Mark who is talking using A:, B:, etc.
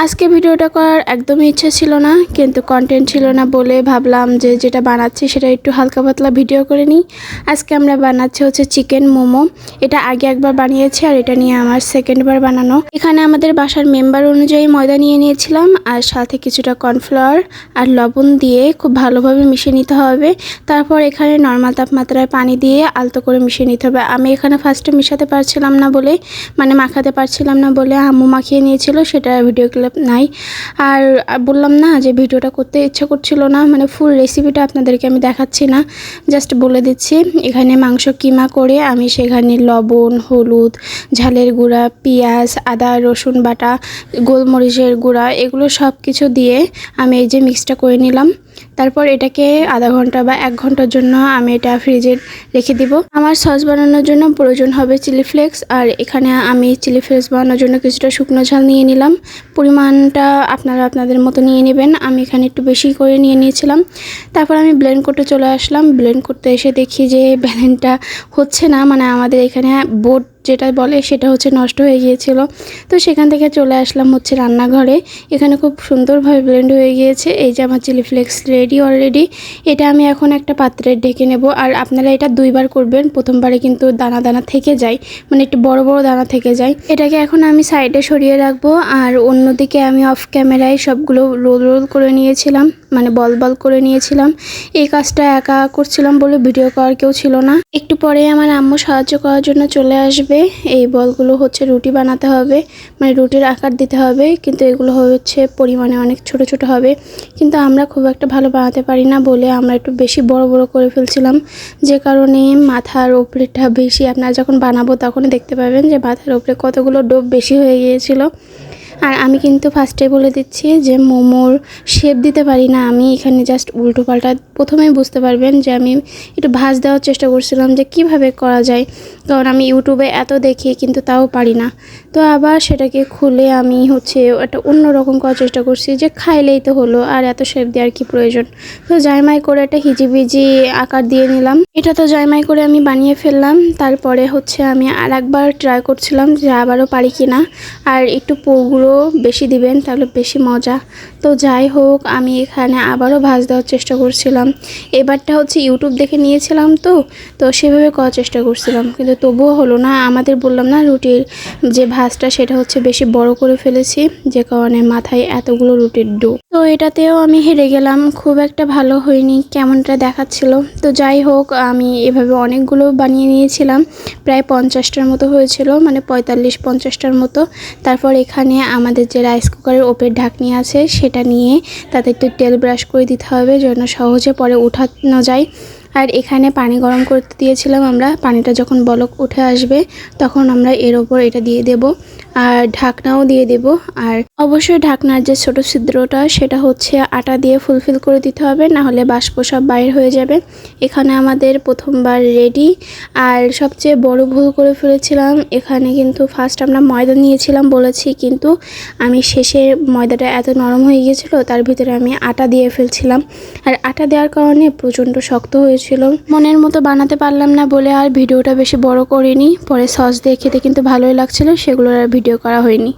A: আজকে ভিডিওটা করার একদমই ইচ্ছা ছিল না, কিন্তু কন্টেন্ট ছিল না বলে ভাবলাম যে যেটা বানাচ্ছি সেটা একটু হালকা পাতলা ভিডিও করে নিই। আজকে আমরা বানাচ্ছি হচ্ছে চিকেন মোমো। এটা আগে একবার বানিয়েছি আর এটা নিয়ে আমার সেকেন্ডবার বানানো। এখানে আমাদের বাসার মেম্বার অনুযায়ী ময়দা নিয়ে নিয়েছিলাম আর সাথে কিছুটা কর্নফ্লাওয়ার আর লবণ দিয়ে খুব ভালোভাবে মিশিয়ে নিতে হবে। তারপর এখানে নর্মাল তাপমাত্রায় পানি দিয়ে আলতো করে মিশিয়ে নিতে হবে। আমি এখানে ফার্স্টে মিশাতে পারছিলাম না বলে, মানে মাখাতে পারছিলাম না বলে আম্মু মাখিয়ে নিয়েছিল, সেটা ভিডিও ক্লিপ নাই। আর বললাম না যে ভিডিওটা করতে ইচ্ছা করছিল না, মানে ফুল রেসিপিটা আপনাদেরকে আমি দেখাচ্ছি না, জাস্ট বলে দিচ্ছি। এখানে মাংস কিমা করে আমি সেখানে লবণ, হলুদ, ঝালের গুঁড়া, পেঁয়াজ, আদা রসুন বাটা, গোলমরিচের গুঁড়া, এগুলো সব কিছু দিয়ে আমি এই যে মিক্সটা করে নিলাম। তারপর এটাকে আধা ঘন্টা বা 1 ঘন্টার জন্য আমি এটা ফ্রিজে রেখে দিব। আমার সস বানানোর জন্য প্রয়োজন হবে চিলি ফ্লেক্স, আর এখানে আমি চিলি ফ্লেক্স বানানোর জন্য কিছুটা শুকনো ঝাল নিয়ে নিলাম। পরিমাণটা আপনারা আপনাদের মতো নিয়ে নেবেন, আমি এখানে একটু বেশি করে নিয়ে নিয়েছিলাম। তারপর আমি ব্লেন্ড করতে চলে আসলাম। ব্লেন্ড করতে এসে দেখি যে ব্লেন্ডটা হচ্ছে না, মানে আমাদের এখানে বোর্ড যেটা বলে সেটা হচ্ছে নষ্ট হয়ে গিয়েছিল। তো সেখান থেকে চলে আসলাম হচ্ছে রান্নাঘরে। এখানে খুব সুন্দরভাবে ব্লেন্ড হয়ে গিয়েছে। এই যে আমার চিলি ফ্লেক্স রেডি অলরেডি। এটা আমি এখন একটা পাত্রে ঢেকে নেব। আর আপনারা এটা 2বার করবেন, প্রথমবারে কিন্তু দানা দানা থেকে যায়, মানে একটু বড় বড় দানা থেকে যায়। এটাকে এখন আমি সাইডে সরিয়ে রাখবো। আর অন্যদিকে আমি অফ ক্যামেরায় সবগুলো রোল রোল করে নিয়েছিলাম, মানে বল বল করে নিয়েছিলাম। এই কাজটা একা করছিলাম বলে ভিডিও করার কেউ ছিল না। একটু পরে আমার আম্মু সাহায্য করার জন্য চলে আসবে। এই বলগুলো হচ্ছে রুটি বানাতে হবে, মানে রুটির আকার দিতে হবে, কিন্তু এগুলো হচ্ছে পরিমাণে অনেক ছোট ছোট হবে। কিন্তু আমরা খুব একটা ভালো বানাতে পারি না বলে আমরা একটু বেশি বড় বড় করে ফেলছিলাম, যে কারণে মাথার উপরেটা বেশি, আপনারা যখন বানাবো তখনই দেখতে পাবেন যে মাথার উপরে কতগুলো ডোব বেশি হয়ে গিয়েছিল। আর আমি কিন্তু ফার্স্টে বলে দিচ্ছি যে মোমোর শেপ দিতে পারি না আমি, এখানে জাস্ট উল্টো পাল্টা। প্রথমেই বুঝতে পারবেন যে আমি একটু ভাঁজ দেওয়ার চেষ্টা করছিলাম যে কিভাবে করা যায়, কারণ আমি ইউটিউবে এত দেখি কিন্তু তাও পারি না। তো আবার সেটাকে খুলে আমি হচ্ছে একটা অন্যরকম করার চেষ্টা করছি, যে খাইলেই তো হলো, আর এত শেপ দেওয়ার কি প্রয়োজন। তো জায়মাই করে একটা হিজিবিজি আকার দিয়ে নিলাম। এটা তো জায়মাই করে আমি বানিয়ে ফেললাম। তারপরে হচ্ছে আমি আর একবার ট্রাই করছিলাম যে আবারও পারি কি না, আর একটু পুরগুলো বেশি দিবেন তাহলে বেশি মজা। তো যাই হোক, আমি এখানে আবারও ভাঁজ দেওয়ার চেষ্টা করছিলাম। এবারটা হচ্ছে ইউটিউব দেখে নিয়েছিলাম, তো সেভাবে করার চেষ্টা করছিলাম, কিন্তু তবুও হলো না। আমাদের বললাম না, রুটির যে ভাঁজটা সেটা হচ্ছে বেশি বড় করে ফেলেছি, যে কারণে মাথায় এতগুলো রুটির ডো। তো এটাতেও আমি হেরে গেলাম, খুব একটা ভালো হয়নি, কেমনটা দেখাচ্ছিল। তো যাই হোক, আমি এভাবে অনেকগুলো বানিয়ে নিয়েছিলাম, প্রায় 50টার মতো হয়েছিল, মানে 45-50টার মতো। তারপর এখানে আমাদের যে রাইস কুকারের ওপের ঢাকনি আছে সেটা নিয়ে তাতে একটু তেল ব্রাশ করে দিতে হবে যেন সহজে পরে উঠানো যায়। আর এখানে পানি গরম করতে দিয়েছিলাম আমরা, পানিটা যখন বলক উঠে আসবে তখন আমরা এর ওপর এটা দিয়ে দেব, আর ঢাকনাও দিয়ে দেব। আর অবশ্যই ঢাকনার যে ছোট ছিদ্রটা সেটা হচ্ছে আটা দিয়ে ফুলফিল করে দিতে হবে, না হলে বাষ্প সব বাইর হয়ে যাবে। এখানে আমাদের প্রথমবার রেডি। আর সবচেয়ে বড় ভুল করে ফেলেছিলাম, এখানে কিন্তু ফার্স্ট আমরা ময়দা নিয়েছিলাম বলেছি, কিন্তু আমি শেষে ময়দাটা এত নরম হয়ে গিয়েছিল তার ভিতরে আমি আটা দিয়ে ফেলছিলাম, আর আটা দেওয়ার কারণে প্রচণ্ড শক্ত হয়েছিল। মনের মতো বানাতে পারলাম না বলে আর ভিডিওটা বেশি বড় করিনি। পরে সস দিয়ে খেতে কিন্তু ভালোই লাগছিল, সেগুলোর আর ভিডিও করা হয়নি।